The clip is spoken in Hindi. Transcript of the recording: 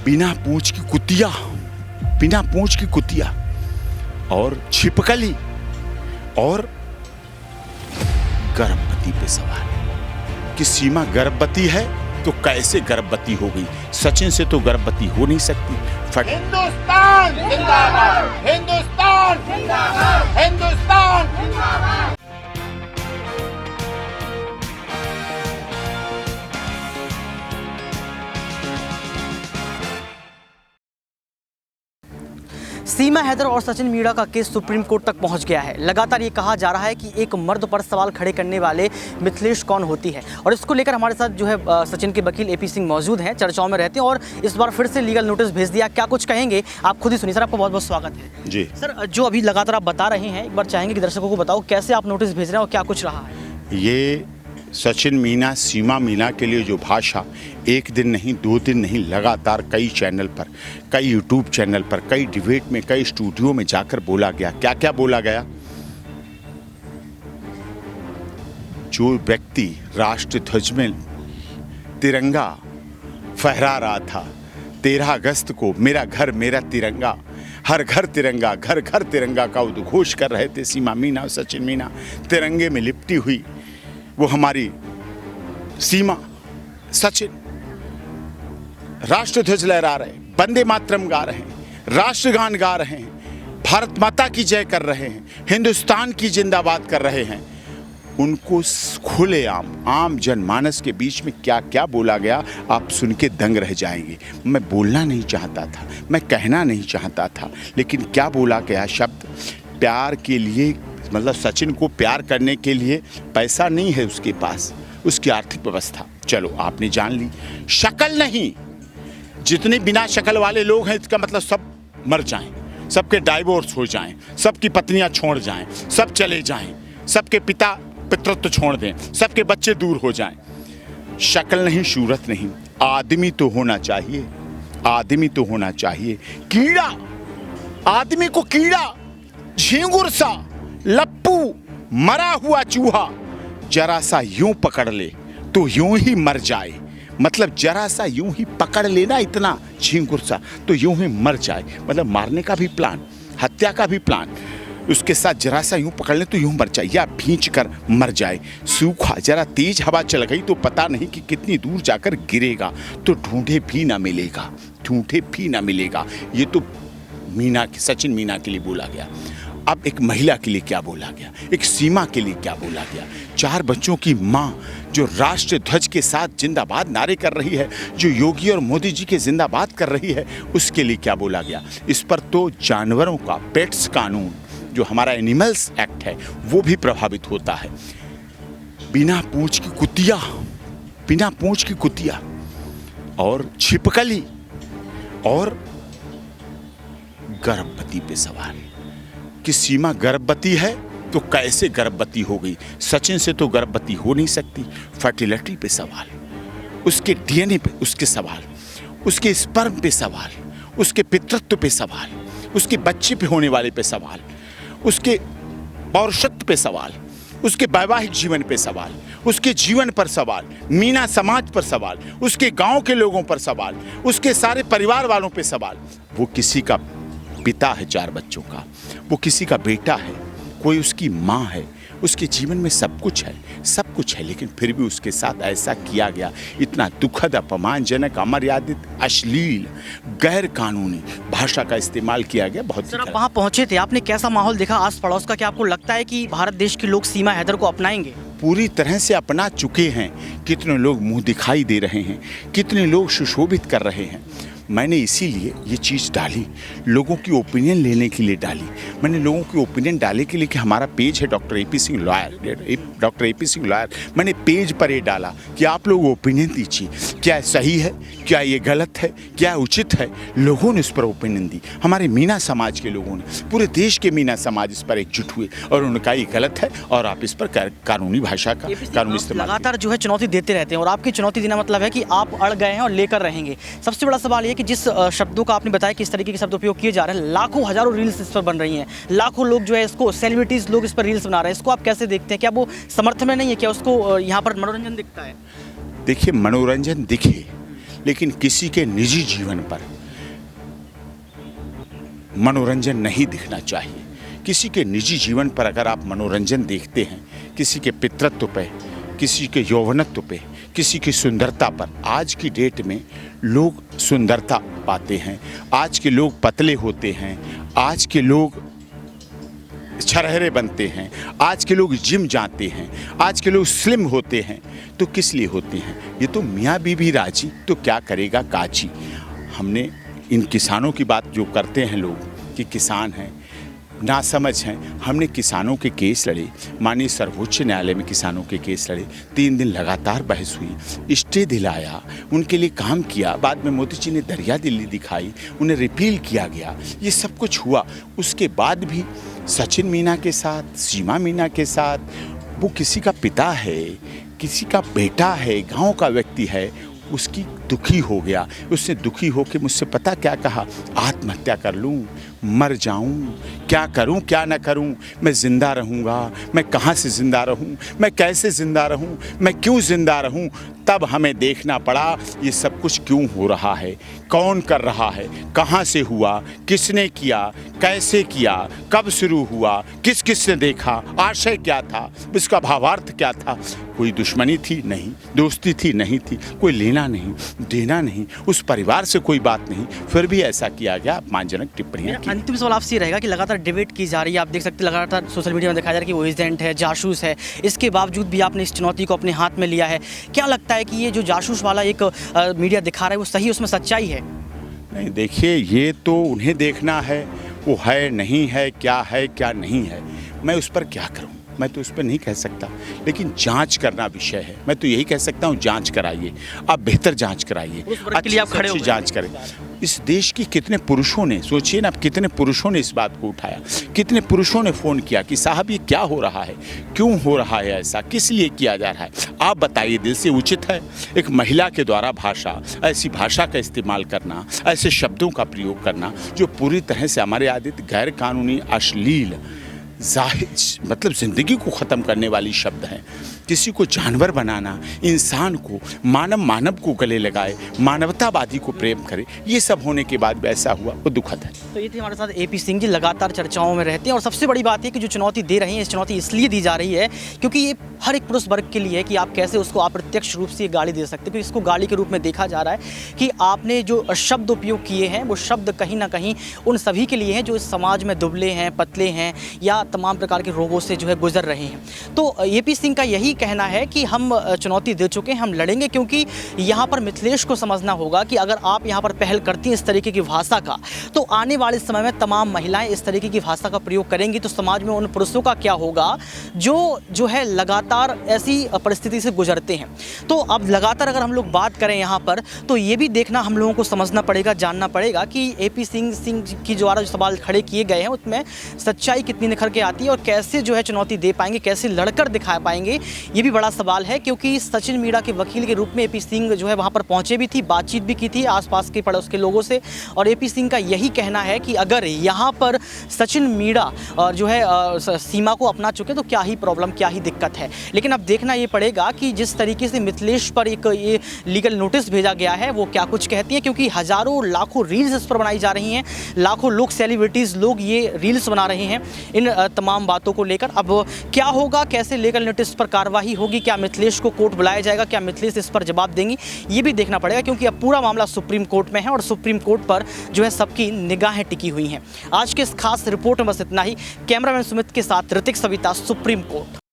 बिना पूंछ की कुतिया, बिना पूंछ की कुतिया और छिपकली और गर्भवती पे सवाल कि सीमा गर्भवती है तो कैसे गर्भवती हो गई। सचिन से तो गर्भवती हो नहीं सकती। हिंदुस्तान जिंदाबाद, हिंदुस्तान जिंदाबाद, हिंदुस्तान जिंदाबाद। सीमा हैदर और सचिन मीणा का केस सुप्रीम कोर्ट तक पहुंच गया है। लगातार ये कहा जा रहा है कि एक मर्द पर सवाल खड़े करने वाले मिथिलेश कौन होती है, और इसको लेकर हमारे साथ जो है सचिन के वकील एपी सिंह मौजूद हैं, चर्चाओं में रहते हैं और इस बार फिर से लीगल नोटिस भेज दिया। क्या कुछ कहेंगे आप खुद ही सुनिए। सर, आपका बहुत बहुत स्वागत है। जी सर, जो अभी लगातार आप बता रहे हैं, एक बार चाहेंगे कि दर्शकों को बताओ कैसे आप नोटिस भेज रहे हैं और क्या कुछ रहा है। ये सचिन मीणा, सीमा मीणा के लिए जो भाषा एक दिन नहीं, 2 दिन नहीं, लगातार कई चैनल पर, कई यूट्यूब चैनल पर, कई डिबेट में, कई स्टूडियो में जाकर बोला गया। क्या क्या बोला गया? जो व्यक्ति राष्ट्र ध्वज में तिरंगा फहरा रहा था 13 अगस्त को, मेरा घर मेरा तिरंगा, हर घर तिरंगा, घर घर तिरंगा का उद्घोष कर रहे थे सीमा मीणा और सचिन मीणा। तिरंगे में लिपटी हुई वो हमारी सीमा, सचिन राष्ट्र ध्वज लहरा रहे, वंदे मातरम गा रहे हैं, राष्ट्रगान गा रहे हैं, भारत माता की जय कर रहे हैं, हिंदुस्तान की जिंदाबाद कर रहे हैं। उनको खुलेआम आम जनमानस के बीच में क्या क्या बोला गया, आप सुन के दंग रह जाएंगे। मैं बोलना नहीं चाहता था, मैं कहना नहीं चाहता था, लेकिन क्या बोला गया शब्द। प्यार के लिए, मतलब सचिन को प्यार करने के लिए पैसा नहीं है उसके पास, उसकी आर्थिक व्यवस्था चलो आपने जान ली। शक्ल नहीं, जितने बिना शक्ल वाले लोग हैं इसका मतलब सब मर जाएं, सबके डाइवोर्स हो जाएं, सबकी पत्नियां छोड़ जाएं, सब चले जाएं, सबके पिता पितृत्व छोड़ दें, सबके बच्चे दूर हो जाएं। शक्ल नहीं, सूरत नहीं, आदमी तो होना चाहिए, आदमी तो होना चाहिए। कीड़ा, आदमी को कीड़ा, झींगुर सा, लप्पू, मरा हुआ चूहा जरा सा यूं पकड़ ले तो यूं ही मर जाए। मतलब जरा सा यूं ही पकड़ लेना, इतना झींगुर सा, तो यूं ही मर जाए। मतलब मारने का भी प्लान, हत्या का भी प्लान, उसके साथ जरा सा यूं पकड़ ले तो यूं मर जाए, या भींच कर मर जाए। सूखा, जरा तेज हवा चल गई तो पता नहीं कि कितनी दूर जाकर गिरेगा, तो ढूंढे भी ना मिलेगा, ढूंढे भी ना मिलेगा। ये तो मीणा, सचिन मीणा के लिए बोला गया। अब एक महिला के लिए क्या बोला गया, एक सीमा के लिए क्या बोला गया, 4 बच्चों की माँ जो राष्ट्र ध्वज के साथ जिंदाबाद नारे कर रही है, जो योगी और मोदी जी के जिंदाबाद कर रही है, उसके लिए क्या बोला गया। इस पर तो जानवरों का पेट्स कानून, जो हमारा एनिमल्स एक्ट है, वो भी प्रभावित होता है। बिना पूंछ की कुतिया, बिना पूंछ की कुतिया और छिपकली और गर्भवती पे सवाल कि सीमा गर्भवती है तो कैसे गर्भवती हो गई। सचिन से तो गर्भवती हो नहीं सकती। फर्टिलिटी पे सवाल, उसके डीएनए पे उसके सवाल, उसके स्पर्म पे सवाल, उसके पितृत्व पे सवाल, उसके बच्चे पे होने वाले पे सवाल, उसके पौरुषत्व पे सवाल, उसके वैवाहिक जीवन पे सवाल, उसके जीवन पर सवाल, मीणा समाज पर सवाल, उसके गांव के लोगों पर सवाल, उसके सारे परिवार वालों पे सवाल। वो किसी का पिता है 4 बच्चों का, वो किसी का बेटा है, कोई उसकी माँ है, उसके जीवन में सब कुछ है, सब कुछ है, लेकिन फिर भी उसके साथ ऐसा किया गया। इतना दुखद, अपमानजनक, अमर्यादित, अश्लील, गैर कानूनी भाषा का इस्तेमाल किया गया। बहुत। सर, आप वहाँ पहुँचे थे, आपने कैसा माहौल देखा आस पड़ोस का? क्या आपको लगता है कि भारत देश के लोग सीमा हैदर को अपनाएंगे? पूरी तरह से अपना चुके हैं। कितने लोग मुंह दिखाई दे रहे हैं, कितने लोग सुशोभित कर रहे हैं। मैंने इसीलिए ये चीज़ डाली, लोगों की ओपिनियन लेने के लिए डाली। मैंने लोगों की ओपिनियन डालने के लिए कि हमारा पेज है doctor AP Singh lawyer, doctor AP Singh lawyer. मैंने पेज पर ये डाला कि आप लोग ओपिनियन दीजिए, क्या सही है, क्या ये गलत है, क्या उचित है। लोगों ने उस पर ओपिनियन दी, हमारे मीणा समाज के लोगों ने, पूरे देश के मीणा समाज इस पर एकजुट हुए और उनका ये गलत है और आप इस पर कानूनी भाषा का कानूनी इस्तेमाल। लगातार जो है चुनौती देते रहते हैं और आपकी चुनौती देना मतलब है कि आप अड़ गए हैं और लेकर रहेंगे। सबसे बड़ा सवाल ये कि जिस शब्दों का आपने बताया कि इस तरीके के शब्द उपयोग किए जा रहे हैं, लाखों हजारों रील्स इस पर बन रही हैं, लाखों लोग जो है इसको, सेलिब्रिटीज लोग इस पर रील्स बना रहे हैं, इसको आप कैसे देखते हैं? क्या वो समर्थन में नहीं है? क्या उसको यहाँ पर मनोरंजन दिखता है? देखिए, मनोरंजन दिखे, लेकिन किसी के निजी जीवन पर मनोरंजन नहीं दिखना चाहिए। किसी के निजी जीवन पर अगर आप मनोरंजन देखते हैं, किसी के पितृत्व पे, किसी के यौवनत्व पे, किसी की सुंदरता पर, आज की डेट में लोग सुंदरता पाते हैं, आज के लोग पतले होते हैं, आज के लोग छरहरे बनते हैं, आज के लोग जिम जाते हैं, आज के लोग स्लिम होते हैं, तो किस लिए होते हैं? ये तो मियाँ बीवी राजी, तो क्या करेगा काजी। हमने इन किसानों की बात जो करते हैं लोग कि किसान हैं, नासमझ हैं, हमने किसानों के केस लड़े, माननीय सर्वोच्च न्यायालय में किसानों के केस लड़े, 3 दिन लगातार बहस हुई, स्टे दिलाया, उनके लिए काम किया, बाद में मोदी जी ने दरिया दिल्ली दिखाई, उन्हें रिपील किया गया, ये सब कुछ हुआ। उसके बाद भी सचिन मीना के साथ, सीमा मीना के साथ, वो किसी का पिता है, किसी का बेटा है, गांव का व्यक्ति है, उसकी दुखी हो गया। उसने दुखी होकर मुझसे पता क्या कहा, आत्महत्या कर लूं, मर जाऊं, क्या करूं क्या न करूं, मैं ज़िंदा रहूंगा, मैं कहाँ से ज़िंदा रहूं, मैं कैसे ज़िंदा रहूं, मैं क्यों ज़िंदा रहूं। तब हमें देखना पड़ा ये सब कुछ क्यों हो रहा है, कौन कर रहा है, कहाँ से हुआ, किसने किया, कैसे किया, कब शुरू हुआ, किस किस ने देखा, आशय क्या था, इसका भावार्थ क्या था। कोई दुश्मनी थी नहीं, दोस्ती थी नहीं थी, कोई लेना नहीं देना नहीं, उस परिवार से कोई बात नहीं, फिर भी ऐसा किया गया, अपमानजनक टिप्पणियाँ की। अंतिम सवाल आपसे ये रहेगा कि लगातार डिबेट की जा रही है, आप देख सकते हैं लगातार सोशल मीडिया में दिखाया जा रहा है कि वो एजेंट है, जासूस है, इसके बावजूद भी आपने इस चुनौती को अपने हाथ में लिया है। क्या लगता है कि ये जो जासूस वाला एक मीडिया दिखा रहा है वो सही, उसमें सच्चाई है? नहीं, देखिए, ये तो उन्हें देखना है, वो है नहीं है, क्या नहीं है, मैं उस पर क्या करूं, मैं तो उस पर नहीं कह सकता। लेकिन जांच करना विषय है, मैं तो यही कह सकता हूं, जांच कराइए, आप बेहतर जांच कराइए, अच्छी जांच करें। इस देश की कितने पुरुषों ने, सोचिए ना, कितने पुरुषों ने इस बात को उठाया, कितने पुरुषों ने फ़ोन किया कि साहब ये क्या हो रहा है, क्यों हो रहा है ऐसा, किस लिए किया जा रहा है, आप बताइए, दिल से उचित है एक महिला के द्वारा भाषा, ऐसी भाषा का इस्तेमाल करना, ऐसे शब्दों का प्रयोग करना जो पूरी तरह से हमारे आदित्य गैर कानूनी, अश्लील, जाहिर मतलब ज़िंदगी को ख़त्म करने वाली शब्द हैं। किसी को जानवर बनाना, इंसान को, मानव को गले लगाए, मानवतावादी को प्रेम करे, ये सब होने के बाद भी ऐसा हुआ, वो दुखद है। तो ये थे हमारे साथ AP सिंह जी, लगातार चर्चाओं में रहते हैं और सबसे बड़ी बात है कि जो चुनौती दे रही है, इस चुनौती इसलिए दी जा रही है क्योंकि ये हर एक पुरुष वर्ग के लिए है कि आप कैसे उसको अप्रत्यक्ष रूप से ये गाली दे सकते हैं। क्योंकि इसको गाली के रूप में देखा जा रहा है कि आपने जो शब्द उपयोग किए हैं वो शब्द कहीं ना कहीं उन सभी के लिए हैं जो इस समाज में दुबले हैं, पतले हैं या तमाम प्रकार के रोगों से जो है गुजर रहे हैं। तो AP सिंह का यही कहना है कि हम चुनौती दे चुके हैं, हम लड़ेंगे, क्योंकि यहाँ पर मिथिलेश को समझना होगा कि अगर आप यहाँ पर पहल करती हैं इस तरीके की भाषा का, तो आने वाले समय में तमाम महिलाएं इस तरीके की भाषा का प्रयोग करेंगी, तो समाज में उन पुरुषों का क्या होगा जो है लगातार ऐसी परिस्थिति से गुजरते हैं। तो अब लगातार अगर हम लोग बात करें यहाँ पर, तो ये भी देखना हम लोगों को समझना पड़ेगा, जानना पड़ेगा कि AP सिंह की द्वारा जो सवाल खड़े किए गए हैं उसमें सच्चाई कितनी निखर के आती है और कैसे जो है चुनौती दे पाएंगे, कैसे लड़कर दिखा पाएंगे, ये भी बड़ा सवाल है। क्योंकि सचिन मीणा के वकील के रूप में AP सिंह जो है वहाँ पर पहुँचे भी थी, बातचीत भी की थी आसपास के पड़ोस के लोगों से, और AP सिंह का यही कहना है कि अगर यहाँ पर सचिन मीणा और जो है सीमा को अपना चुके तो क्या ही प्रॉब्लम, क्या ही दिक्कत है। लेकिन अब देखना ये पड़ेगा कि जिस तरीके से मिथिलेश पर एक ये लीगल नोटिस भेजा गया है वो क्या कुछ कहती हैं, क्योंकि हज़ारों लाखों रील्स इस पर बनाई जा रही हैं, लाखों लोग, सेलिब्रिटीज़ लोग ये रील्स बना रहे हैं इन तमाम बातों को लेकर। अब क्या होगा, कैसे लीगल नोटिस पर कार्रवाई होगी, क्या मिथिलेश को कोर्ट बुलाया जाएगा, क्या मिथिलेश इस पर जवाब देंगी, ये भी देखना पड़ेगा, क्योंकि अब पूरा मामला सुप्रीम कोर्ट में है और सुप्रीम कोर्ट पर जो है सबकी निगाहें टिकी हुई हैं। आज के इस खास रिपोर्ट में बस इतना ही। कैमरामैन सुमित के साथ ऋतिक सविता, सुप्रीम कोर्ट।